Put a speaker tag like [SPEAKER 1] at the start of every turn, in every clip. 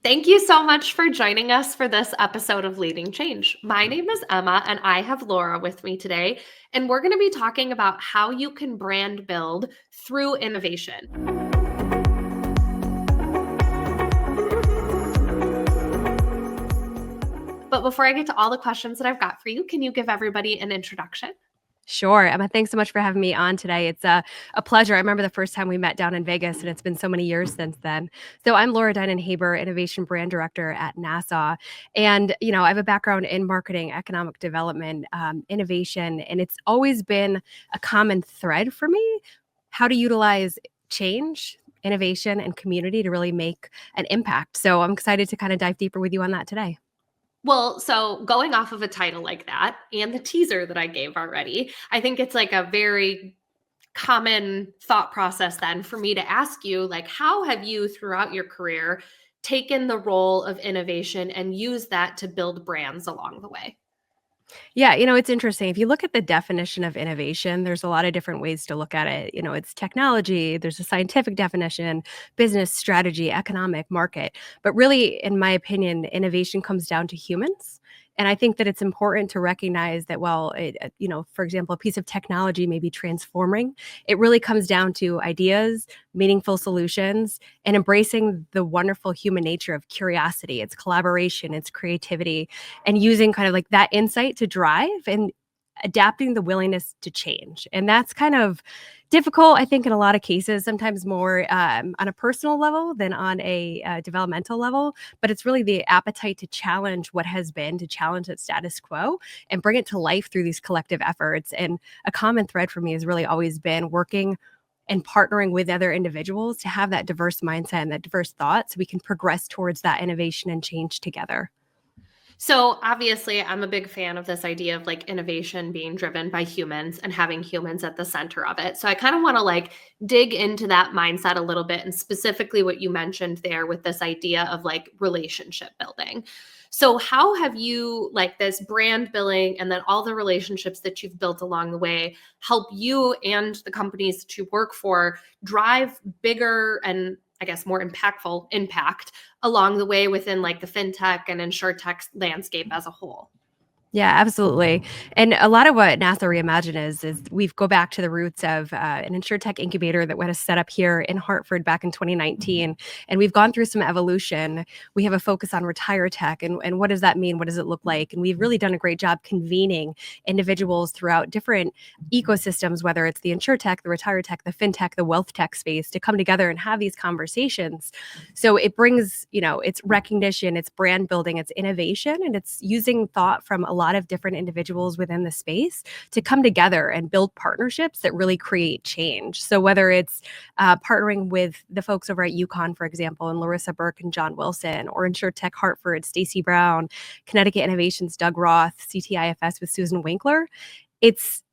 [SPEAKER 1] Thank you so much for joining us for this episode of Leading Change. My name is Emma, and I have Laura with me today, and we're going to be talking about how you can brand build through innovation. But before I get to all the questions that I've got for you, can you give everybody an introduction?
[SPEAKER 2] Sure. Emma, thanks so much for having me on today. It's a pleasure. I remember the first time we met down in Vegas, and it's been so many years since then. So I'm Laura Dinan Haber, Innovation Brand Director at Nassau. And, I have a background in marketing, economic development, innovation, and it's always been a common thread for me how to utilize change, innovation, and community to really make an impact. So I'm excited to kind of dive deeper with you on that today.
[SPEAKER 1] Well, so going off of a title like that and the teaser that I gave already, I think it's like a very common thought process then for me to ask you, like, how have you throughout your career taken the role of innovation and used that to build brands along the way?
[SPEAKER 2] Yeah, it's interesting. If you look at the definition of innovation, there's a lot of different ways to look at it. It's technology, there's a scientific definition, business strategy, economic, market. But really, in my opinion, innovation comes down to humans. And I think that it's important to recognize that while for example, a piece of technology may be transforming, it really comes down to ideas, meaningful solutions, and embracing the wonderful human nature of curiosity, its collaboration, its creativity, and using kind of like that insight to drive and adapting the willingness to change. And that's kind of difficult, I think, in a lot of cases, sometimes more on a personal level than on a developmental level. But it's really the appetite to challenge what has been, to challenge that status quo and bring it to life through these collective efforts. And a common thread for me has really always been working and partnering with other individuals to have that diverse mindset and that diverse thought so we can progress towards that innovation and change together.
[SPEAKER 1] So obviously, I'm a big fan of this idea of like innovation being driven by humans and having humans at the center of it. So I kind of want to like dig into that mindset a little bit and specifically what you mentioned there with this idea of like relationship building. So how have you like this brand building and then all the relationships that you've built along the way help you and the companies that you work for drive bigger and I guess more impactful impact along the way within like the fintech and insurtech landscape as a whole?
[SPEAKER 2] Yeah, absolutely. And a lot of what NASA Reimagine is we go back to the roots of an insurtech incubator that was set up here in Hartford back in 2019. And we've gone through some evolution. We have a focus on retire tech. And what does that mean? What does it look like? And we've really done a great job convening individuals throughout different ecosystems, whether it's the insurtech, the retire tech, the fintech, the wealth tech space, to come together and have these conversations. So it brings, it's recognition, it's brand building, it's innovation, and it's using thought from a lot of different individuals within the space to come together and build partnerships that really create change. So whether it's partnering with the folks over at UConn, for example, and Larissa Burke and John Wilson, or InsurTech Hartford, Stacey Brown, Connecticut Innovations, Doug Roth, CTIFS with Susan Winkler, it's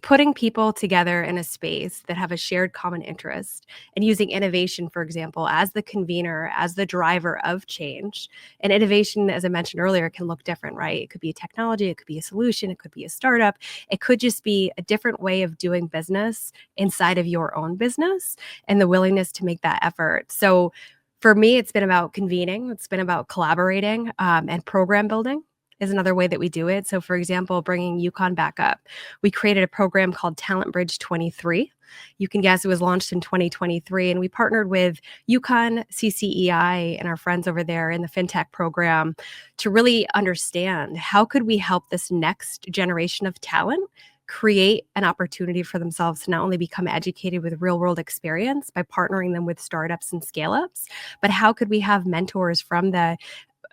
[SPEAKER 2] putting people together in a space that have a shared common interest and using innovation, for example, as the convener, as the driver of change. And innovation, as I mentioned earlier, can look different, right? It could be a technology, it could be a solution, it could be a startup. It could just be a different way of doing business inside of your own business and the willingness to make that effort. So for me, it's been about convening. It's been about collaborating and program building is another way that we do it. So for example, bringing UConn back up, we created a program called Talent Bridge 23. You can guess it was launched in 2023, and we partnered with UConn, CCEI, and our friends over there in the fintech program to really understand how could we help this next generation of talent create an opportunity for themselves to not only become educated with real world experience by partnering them with startups and scale ups, but how could we have mentors from the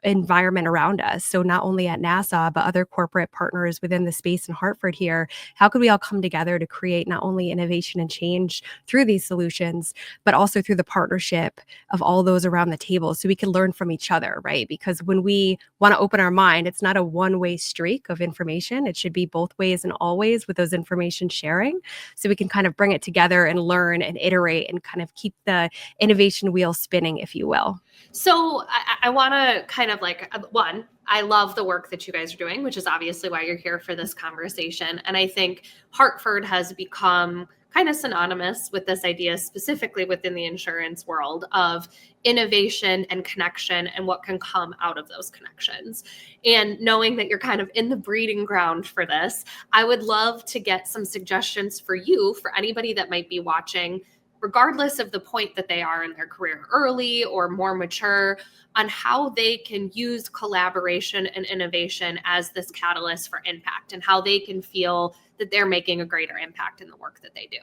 [SPEAKER 2] environment around us. So not only at Nassau, but other corporate partners within the space in Hartford here, how could we all come together to create not only innovation and change through these solutions, but also through the partnership of all those around the table so we can learn from each other, right? Because when we want to open our mind, it's not a one-way streak of information. It should be both ways and always with those information sharing. So we can kind of bring it together and learn and iterate and kind of keep the innovation wheel spinning, if you will.
[SPEAKER 1] So I want to kind of like, one, I love the work that you guys are doing, which is obviously why you're here for this conversation. And I think Hartford has become kind of synonymous with this idea, specifically within the insurance world, of innovation and connection and what can come out of those connections. And knowing that you're kind of in the breeding ground for this, I would love to get some suggestions for you, for anybody that might be watching, regardless of the point that they are in their career, early or more mature, on how they can use collaboration and innovation as this catalyst for impact, and how they can feel that they're making a greater impact in the work that they do.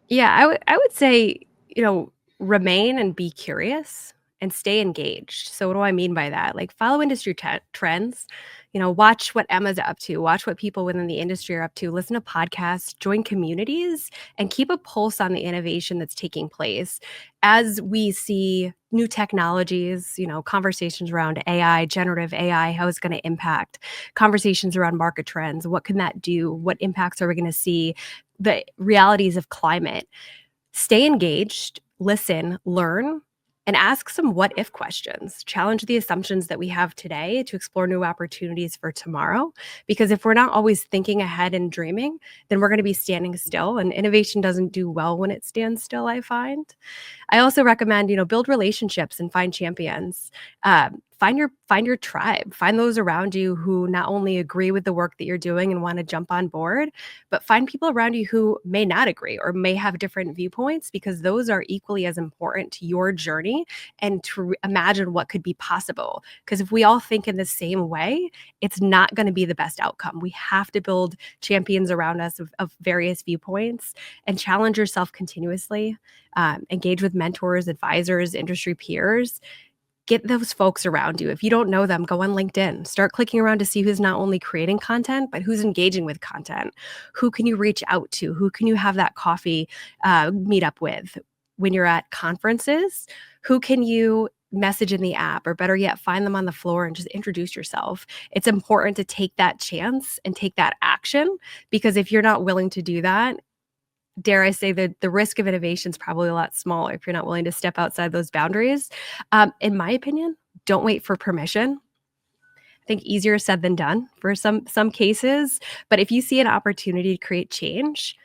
[SPEAKER 2] Yeah, I would say, remain and be curious and stay engaged. So what do I mean by that? Like, follow industry trends, watch what Emma's up to, watch what people within the industry are up to, listen to podcasts, join communities, and keep a pulse on the innovation that's taking place. As we see new technologies, conversations around AI, generative AI, how it's going to impact, conversations around market trends, what can that do? What impacts are we going to see? The realities of climate. Stay engaged, listen, learn, and ask some what if questions. Challenge the assumptions that we have today to explore new opportunities for tomorrow. Because if we're not always thinking ahead and dreaming, then we're going to be standing still. And innovation doesn't do well when it stands still, I find. I also recommend, build relationships and find champions. Find your tribe. Find those around you who not only agree with the work that you're doing and want to jump on board, but find people around you who may not agree or may have different viewpoints, because those are equally as important to your journey and to imagine what could be possible. Because if we all think in the same way, it's not going to be the best outcome. We have to build champions around us of various viewpoints and challenge yourself continuously. Engage with mentors, advisors, industry peers. Get those folks around you. If you don't know them, go on LinkedIn. Start clicking around to see who's not only creating content, but who's engaging with content. Who can you reach out to? Who can you have that coffee meet up with when you're at conferences? Who can you message in the app, or better yet, find them on the floor and just introduce yourself? It's important to take that chance and take that action, because if you're not willing to do that, dare I say that the risk of innovation is probably a lot smaller if you're not willing to step outside those boundaries. In my opinion, don't wait for permission. I think easier said than done for some cases. But if you see an opportunity to create change,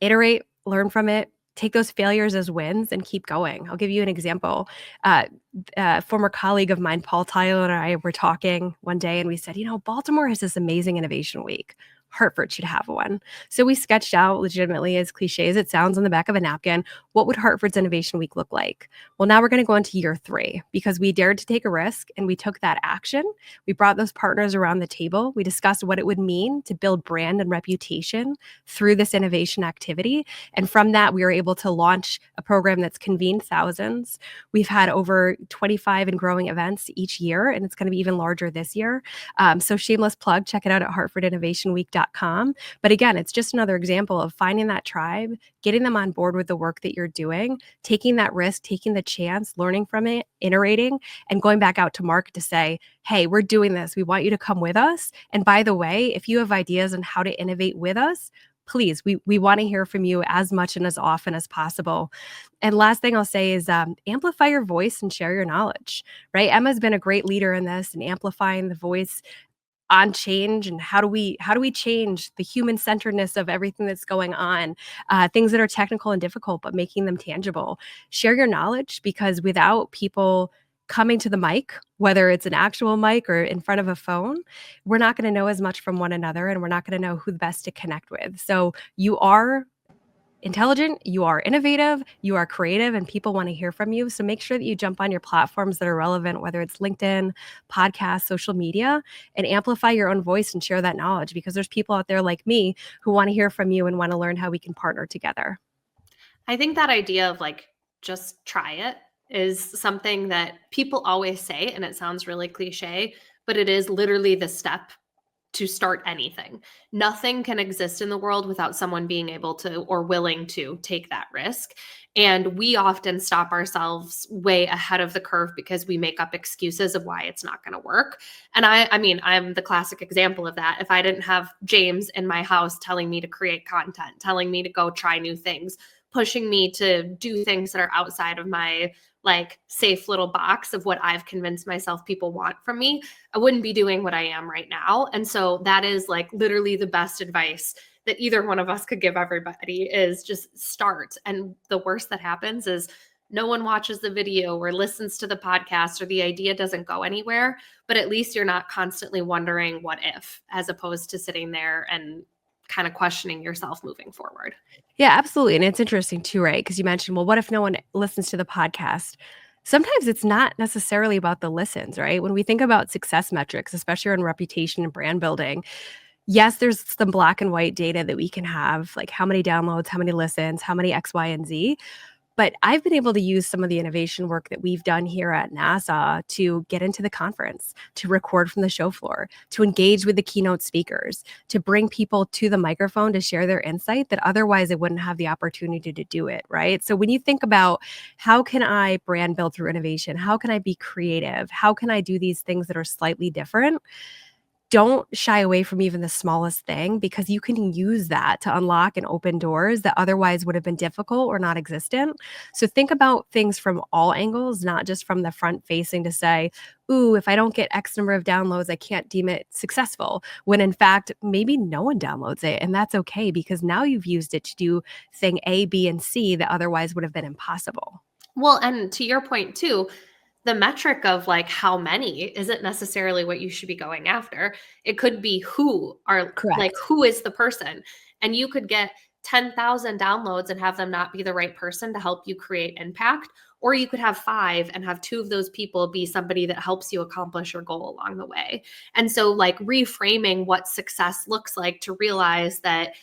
[SPEAKER 2] iterate, learn from it, take those failures as wins, and keep going. I'll give you an example. A former colleague of mine, Paul Tyler, and I were talking one day, and we said, Baltimore has this amazing innovation week. Hartford should have one. So we sketched out, legitimately, as cliche as it sounds, on the back of a napkin, what would Hartford's Innovation Week look like? Well, now we're going to go into year 3, because we dared to take a risk and we took that action. We brought those partners around the table. We discussed what it would mean to build brand and reputation through this innovation activity. And from that, we were able to launch a program that's convened thousands. We've had over 25 and growing events each year, and it's going to be even larger this year. So shameless plug, check it out at hartfordinnovationweek.com. But again, it's just another example of finding that tribe, getting them on board with the work that you're doing, taking that risk, taking the chance, learning from it, iterating, and going back out to market to say, hey, we're doing this. We want you to come with us. And by the way, if you have ideas on how to innovate with us, please, we want to hear from you as much and as often as possible. And last thing I'll say is amplify your voice and share your knowledge, right? Emma's been a great leader in this and amplifying the voice on change, and how do we change the human centeredness of everything that's going on, things that are technical and difficult, but making them tangible. Share your knowledge, because without people coming to the mic, whether it's an actual mic or in front of a phone, we're not going to know as much from one another, and we're not going to know who the best to connect with. So you are intelligent, you are innovative, you are creative, and people want to hear from you. So make sure that you jump on your platforms that are relevant, whether it's LinkedIn, podcasts, social media, and amplify your own voice and share that knowledge, because there's people out there like me who want to hear from you and want to learn how we can partner together.
[SPEAKER 1] I think that idea of just try it is something that people always say, and it sounds really cliche, but it is literally the step to start anything. Nothing can exist in the world without someone being able to or willing to take that risk. And we often stop ourselves way ahead of the curve because we make up excuses of why it's not going to work. And I mean, I'm the classic example of that. If I didn't have James in my house telling me to create content, telling me to go try new things, pushing me to do things that are outside of my safe little box of what I've convinced myself people want from me, I wouldn't be doing what I am right now. And so that is literally the best advice that either one of us could give everybody is just start. And the worst that happens is no one watches the video or listens to the podcast, or the idea doesn't go anywhere, but at least you're not constantly wondering what if, as opposed to sitting there and kind of questioning yourself moving forward.
[SPEAKER 2] Yeah, absolutely. And it's interesting too, right? Because you mentioned, well, what if no one listens to the podcast? Sometimes it's not necessarily about the listens, right? When we think about success metrics, especially on reputation and brand building, yes, there's some black and white data that we can have, like how many downloads, how many listens, how many X, Y, and Z. But I've been able to use some of the innovation work that we've done here at NASA to get into the conference, to record from the show floor, to engage with the keynote speakers, to bring people to the microphone to share their insight that otherwise they wouldn't have the opportunity to do it, right? So when you think about how can I brand build through innovation? How can I be creative? How can I do these things that are slightly different? Don't shy away from even the smallest thing, because you can use that to unlock and open doors that otherwise would have been difficult or not existent. So think about things from all angles, not just from the front facing to say, ooh, if I don't get X number of downloads, I can't deem it successful. When in fact, maybe no one downloads it. And that's okay, because now you've used it to do thing A, B, and C that otherwise would have been impossible.
[SPEAKER 1] Well, and to your point too, the metric of like how many isn't necessarily what you should be going after. It could be
[SPEAKER 2] Correct.
[SPEAKER 1] who is the person. And you could get 10,000 downloads and have them not be the right person to help you create impact. Or you could have 5 and have 2 of those people be somebody that helps you accomplish your goal along the way. And so, like, reframing what success looks like to realize that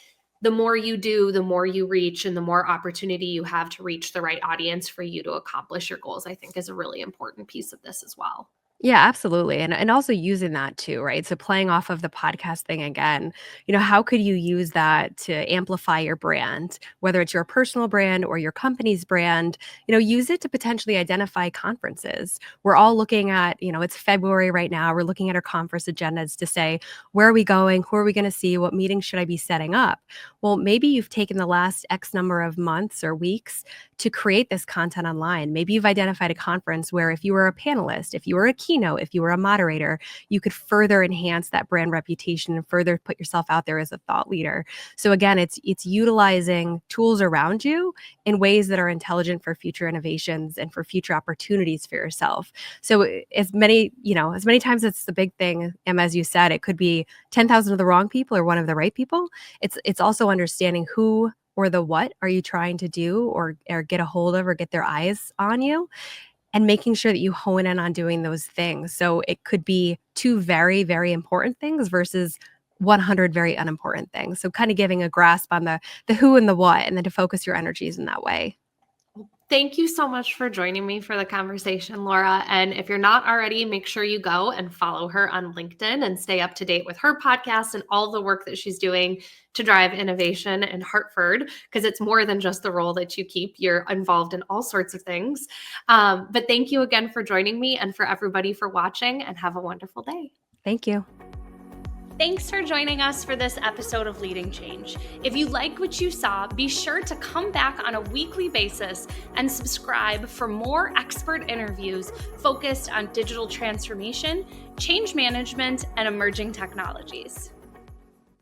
[SPEAKER 1] the more you do, the more you reach, and the more opportunity you have to reach the right audience for you to accomplish your goals, I think is a really important piece of this as well.
[SPEAKER 2] Yeah, absolutely. And also using that too, right? So playing off of the podcast thing again, how could you use that to amplify your brand, whether it's your personal brand or your company's brand? Use it to potentially identify conferences. We're all looking at, it's February right now. We're looking at our conference agendas to say, where are we going? Who are we going to see? What meetings should I be setting up? Well, maybe you've taken the last X number of months or weeks to create this content online. Maybe you've identified a conference where if you were a panelist, if you were a keynote, if you were a moderator, you could further enhance that brand reputation and further put yourself out there as a thought leader. So again, it's utilizing tools around you in ways that are intelligent for future innovations and for future opportunities for yourself. So as many times it's the big thing, Emma, as you said, it could be 10,000 of the wrong people or one of the right people. It's also understanding who or the what are you trying to do or get a hold of or get their eyes on you, and making sure that you hone in on doing those things. So it could be 2 very, very important things versus 100 very unimportant things. So kind of giving a grasp on the who and the what, and then to focus your energies in that way.
[SPEAKER 1] Thank you so much for joining me for the conversation, Laura. And if you're not already, make sure you go and follow her on LinkedIn and stay up to date with her podcast and all the work that she's doing to drive innovation in Hartford, because it's more than just the role that you keep. You're involved in all sorts of things. But thank you again for joining me, and for everybody for watching, and have a wonderful day.
[SPEAKER 2] Thank you.
[SPEAKER 1] Thanks for joining us for this episode of Leading Change. If you like what you saw, be sure to come back on a weekly basis and subscribe for more expert interviews focused on digital transformation, change management, and emerging technologies.